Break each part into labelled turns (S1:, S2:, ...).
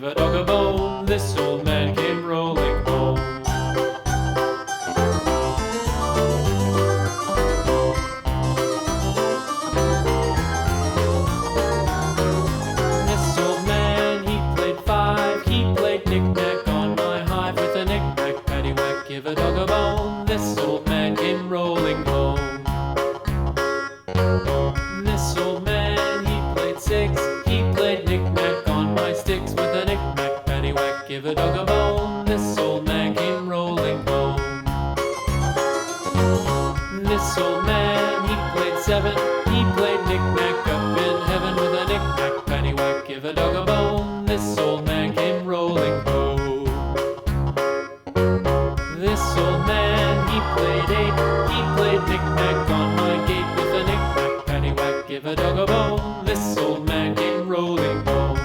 S1: give a dog a bone. This old man came rolling home. This old man, he played five. He played knick-knack on my hive with a knick-knack, paddywhack, give a dog a bone. This old man came rolling home. This old man, he played six. He played knick-knack on my sticks with a knick-knack, paddywhack, give a dog a bone. This old man came rolling home. This old man, he played seven. He played knick-knack up in heaven with a knick-knack, paddywhack, give a dog a bone. This old man came rolling home. This old man, he played eight. He played knick-knack on my gate with a knick-knack, paddywhack, give a dog a bone. This old man came rolling home.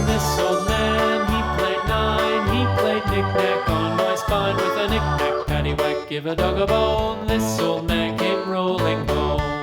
S1: This old man, he played nine. He played knick-knack on my spine with a knick-knack, paddywhack, give a dog a bone. This old man came rolling home.